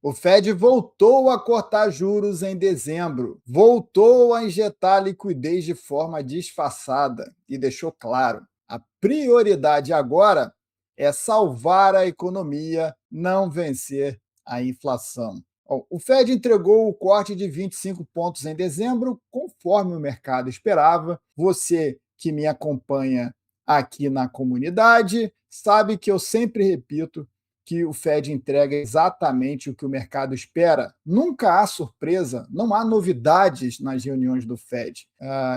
O Fed voltou a cortar juros em dezembro, voltou a injetar liquidez de forma disfarçada e deixou claro: a prioridade agora é salvar a economia, não vencer a inflação. Bom, o Fed entregou o corte de 25 pontos em dezembro, conforme o mercado esperava. Você que me acompanha aqui na comunidade sabe que eu sempre repito que o Fed entrega exatamente o que o mercado espera. Nunca há surpresa, não há novidades nas reuniões do Fed.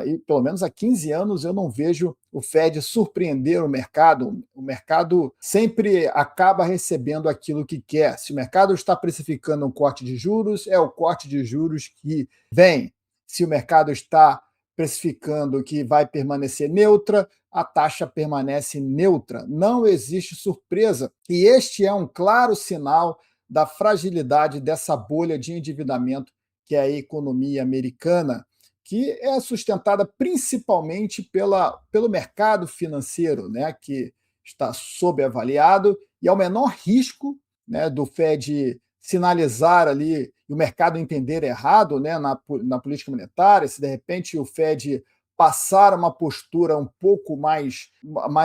E pelo menos há 15 anos eu não vejo o Fed surpreender o mercado. O mercado sempre acaba recebendo aquilo que quer. Se o mercado está precificando um corte de juros, é o corte de juros que vem. Se o mercado está precificando que vai permanecer neutra, a taxa permanece neutra. Não existe surpresa. E este é um claro sinal da fragilidade dessa bolha de endividamento que é a economia americana, que é sustentada principalmente pelo mercado financeiro, né, que está sobreavaliado, e é o menor risco, né, do Fed sinalizar ali e o mercado entender errado, né, na política monetária, se de repente o Fed passar uma postura um pouco mais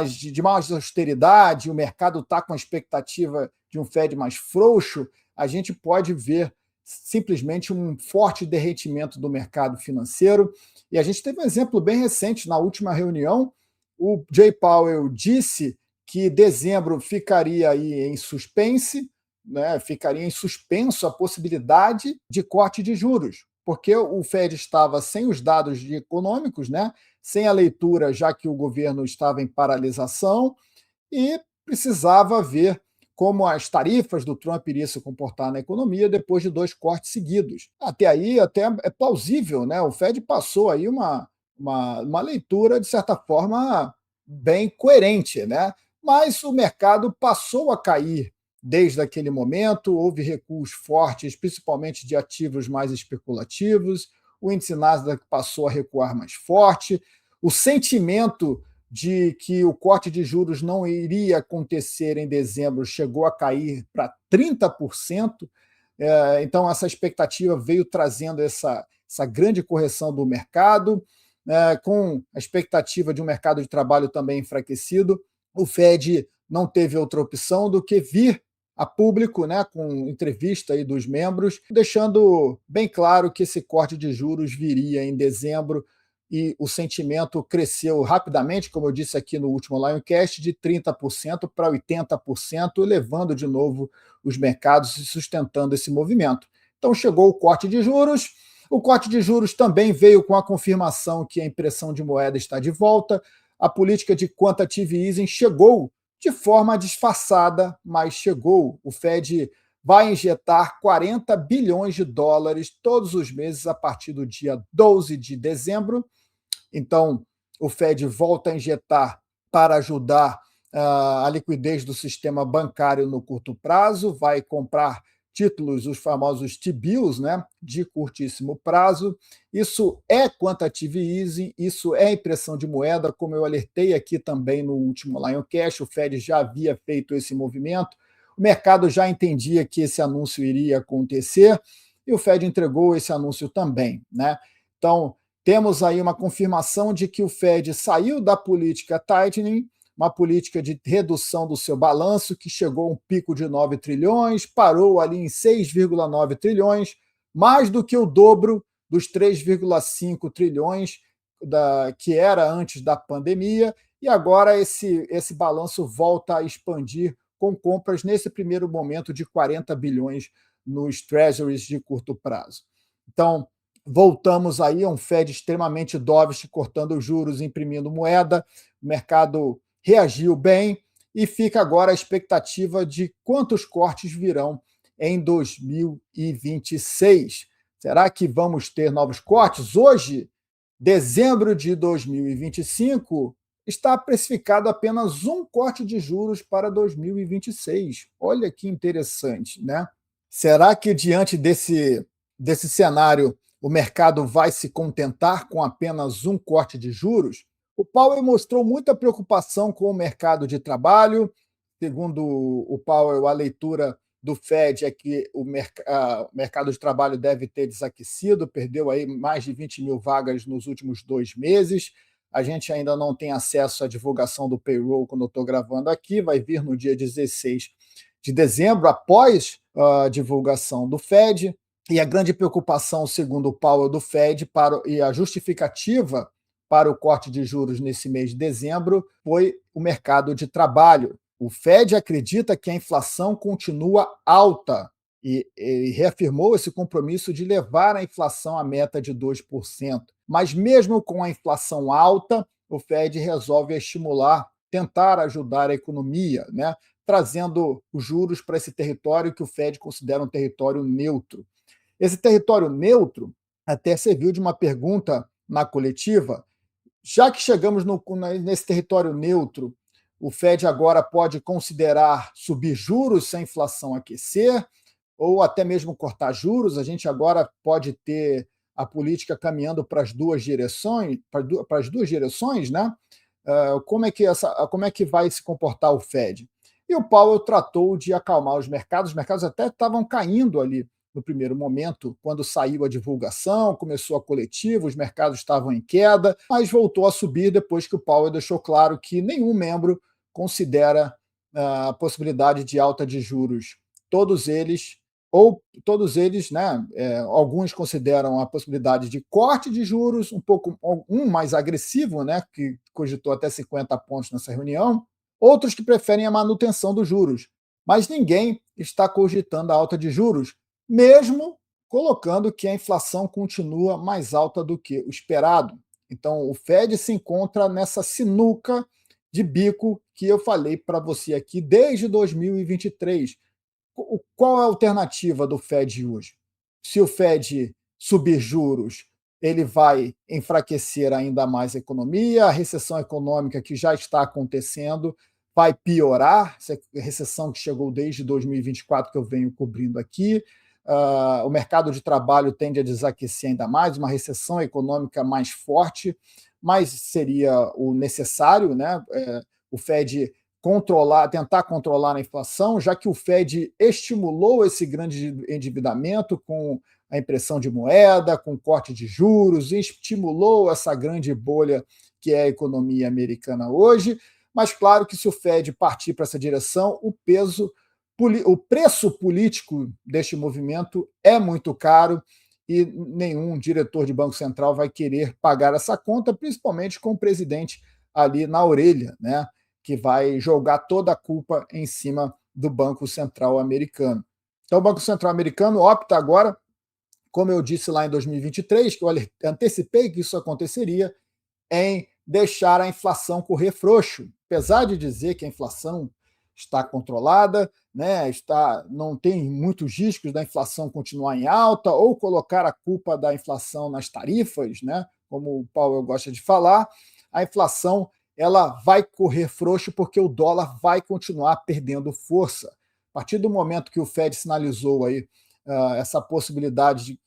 de mais austeridade, o mercado está com a expectativa de um Fed mais frouxo, a gente pode ver simplesmente um forte derretimento do mercado financeiro. E a gente teve um exemplo bem recente na última reunião. O Jay Powell disse que dezembro ficaria aí em suspense, né, ficaria em suspenso a possibilidade de corte de juros, porque o Fed estava sem os dados econômicos, né, sem a leitura, já que o governo estava em paralisação, e precisava ver como as tarifas do Trump iriam se comportar na economia depois de 2 cortes seguidos. Até aí, até é plausível, né? O Fed passou aí uma leitura, de certa forma, bem coerente, né? Mas o mercado passou a cair desde aquele momento, houve recuos fortes, principalmente de ativos mais especulativos, o índice Nasdaq passou a recuar mais forte, o sentimento de que o corte de juros não iria acontecer em dezembro chegou a cair para 30%. Então, essa expectativa veio trazendo essa grande correção do mercado, com a expectativa de um mercado de trabalho também enfraquecido. O Fed não teve outra opção do que vir a público, né, com entrevista aí dos membros, deixando bem claro que esse corte de juros viria em dezembro, e o sentimento cresceu rapidamente, como eu disse aqui no último Lioncast, de 30% para 80%, levando de novo os mercados e sustentando esse movimento. Então chegou o corte de juros. O corte de juros também veio com a confirmação que a impressão de moeda está de volta. A política de quantitative easing chegou de forma disfarçada, mas chegou. O Fed vai injetar 40 bilhões de dólares todos os meses a partir do dia 12 de dezembro. Então, o Fed volta a injetar para ajudar a liquidez do sistema bancário no curto prazo, vai comprar títulos, os famosos T-bills, né, de curtíssimo prazo. Isso é quantitative easing, isso é impressão de moeda, como eu alertei aqui também no último Lioncast, o Fed já havia feito esse movimento, o mercado já entendia que esse anúncio iria acontecer, e o Fed entregou esse anúncio também, né? Então, temos aí uma confirmação de que o Fed saiu da política tightening, uma política de redução do seu balanço, que chegou a um pico de 9 trilhões, parou ali em 6,9 trilhões, mais do que o dobro dos 3,5 trilhões que era antes da pandemia, e agora esse balanço volta a expandir com compras nesse primeiro momento de 40 bilhões nos treasuries de curto prazo. Então, voltamos aí a um Fed extremamente dovish, cortando os juros, imprimindo moeda, o mercado reagiu bem e fica agora a expectativa de quantos cortes virão em 2026. Será que vamos ter novos cortes? Hoje, dezembro de 2025, está precificado apenas um corte de juros para 2026. Olha que interessante, né? Será que diante desse cenário o mercado vai se contentar com apenas um corte de juros? O Powell mostrou muita preocupação com o mercado de trabalho. Segundo o Powell, a leitura do Fed é que o mercado de trabalho deve ter desaquecido, perdeu aí mais de 20 mil vagas nos últimos 2 meses. A gente ainda não tem acesso à divulgação do payroll quando eu estou gravando aqui, vai vir no dia 16 de dezembro, após a divulgação do Fed. E a grande preocupação, segundo o Powell do Fed, e a justificativa para o corte de juros nesse mês de dezembro foi o mercado de trabalho. O Fed acredita que a inflação continua alta e reafirmou esse compromisso de levar a inflação à meta de 2%. Mas mesmo com a inflação alta, o Fed resolve tentar ajudar a economia, né, trazendo os juros para esse território que o Fed considera um território neutro. Esse território neutro até serviu de uma pergunta na coletiva. Já que chegamos nesse território neutro, o Fed agora pode considerar subir juros se a inflação aquecer, ou até mesmo cortar juros. A gente agora pode ter a política caminhando para as duas direções, né? Como é que vai se comportar o Fed? E o Powell tratou de acalmar os mercados até estavam caindo ali no primeiro momento, quando saiu a divulgação, começou a coletiva, os mercados estavam em queda, mas voltou a subir depois que o Powell deixou claro que nenhum membro considera a possibilidade de alta de juros. Todos eles, né? Alguns consideram a possibilidade de corte de juros, um mais agressivo, né? Que cogitou até 50 pontos nessa reunião, outros que preferem a manutenção dos juros. Mas ninguém está cogitando a alta de juros, mesmo colocando que a inflação continua mais alta do que o esperado. Então, o Fed se encontra nessa sinuca de bico que eu falei para você aqui desde 2023. Qual é a alternativa do Fed hoje? Se o Fed subir juros, ele vai enfraquecer ainda mais a economia, a recessão econômica que já está acontecendo vai piorar, essa recessão que chegou desde 2024 que eu venho cobrindo aqui. O mercado de trabalho tende a desaquecer ainda mais, uma recessão econômica mais forte, mas seria o necessário, né? O Fed tentar controlar a inflação, já que o Fed estimulou esse grande endividamento com a impressão de moeda, com corte de juros, estimulou essa grande bolha que é a economia americana hoje. Mas claro que se o Fed partir para essa direção, o preço político deste movimento é muito caro e nenhum diretor de Banco Central vai querer pagar essa conta, principalmente com o presidente ali na orelha, né, que vai jogar toda a culpa em cima do Banco Central americano. Então, o Banco Central americano opta agora, como eu disse lá em 2023, que eu antecipei que isso aconteceria, em deixar a inflação correr frouxo. Apesar de dizer que a inflação está controlada, né, não tem muitos riscos da inflação continuar em alta ou colocar a culpa da inflação nas tarifas, né, como o Powell gosta de falar, a inflação ela vai correr frouxo porque o dólar vai continuar perdendo força. A partir do momento que o Fed sinalizou aí essa probabilidade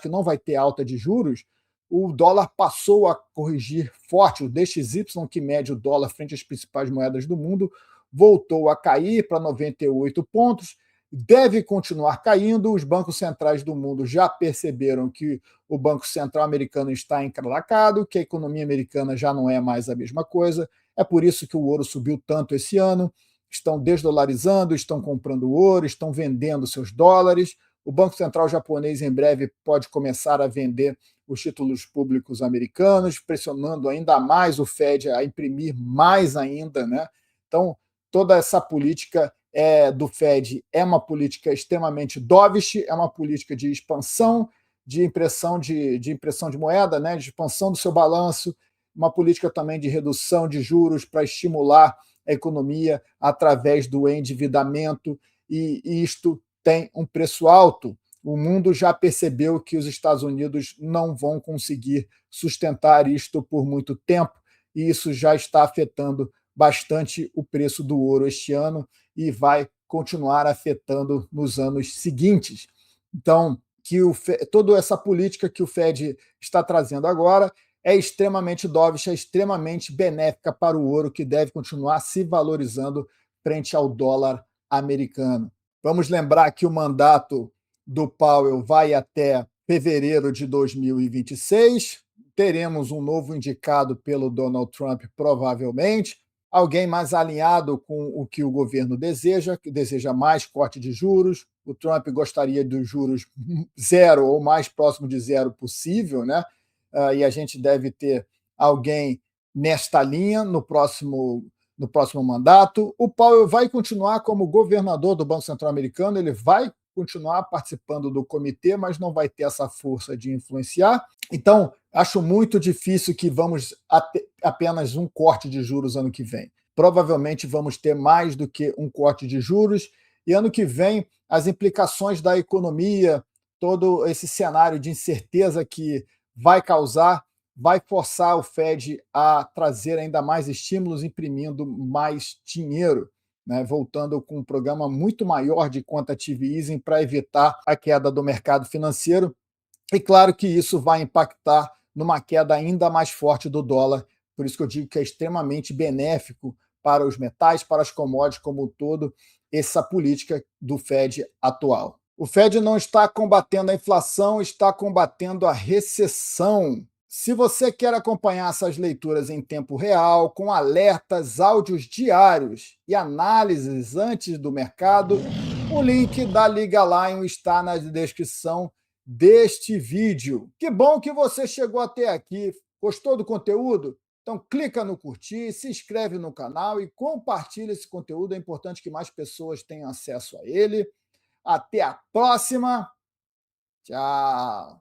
que não vai ter alta de juros, o dólar passou a corrigir forte. O DXY, que mede o dólar frente às principais moedas do mundo, voltou a cair para 98 pontos, deve continuar caindo. Os bancos centrais do mundo já perceberam que o Banco Central americano está encralacado, que a economia americana já não é mais a mesma coisa. É por isso que o ouro subiu tanto esse ano. Estão desdolarizando, estão comprando ouro, estão vendendo seus dólares. O Banco Central japonês em breve pode começar a vender os títulos públicos americanos, pressionando ainda mais o Fed a imprimir mais ainda, né? Então, toda essa política do Fed é uma política extremamente dovish, é uma política de expansão, de impressão de moeda, né? De expansão do seu balanço, uma política também de redução de juros para estimular a economia através do endividamento, e isto tem um preço alto. O mundo já percebeu que os Estados Unidos não vão conseguir sustentar isto por muito tempo, e isso já está afetando bastante o preço do ouro este ano e vai continuar afetando nos anos seguintes. Então, toda essa política que o Fed está trazendo agora é extremamente dovish, é extremamente benéfica para o ouro, que deve continuar se valorizando frente ao dólar americano. Vamos lembrar que o mandato do Powell vai até fevereiro de 2026. Teremos um novo indicado pelo Donald Trump, provavelmente, alguém mais alinhado com o que o governo deseja, que deseja mais corte de juros. O Trump gostaria dos juros zero ou mais próximo de zero possível, né? E a gente deve ter alguém nesta linha no próximo mandato. O Powell vai continuar como governador do Banco Central Americano, ele vai continuar participando do comitê, mas não vai ter essa força de influenciar. Então, acho muito difícil que vamos ter apenas um corte de juros ano que vem. Provavelmente vamos ter mais do que um corte de juros, e ano que vem as implicações da economia, todo esse cenário de incerteza que vai causar, vai forçar o Fed a trazer ainda mais estímulos, imprimindo mais dinheiro, né? Voltando com um programa muito maior de quantitative easing para evitar a queda do mercado financeiro. E claro que isso vai impactar numa queda ainda mais forte do dólar, por isso que eu digo que é extremamente benéfico para os metais, para as commodities como um todo, essa política do Fed atual. O Fed não está combatendo a inflação, está combatendo a recessão. Se você quer acompanhar essas leituras em tempo real, com alertas, áudios diários e análises antes do mercado, o link da Liga Lion está na descrição deste vídeo. Que bom que você chegou até aqui. Gostou do conteúdo? Então clica no curtir, se inscreve no canal e compartilha esse conteúdo. É importante que mais pessoas tenham acesso a ele. Até a próxima. Tchau.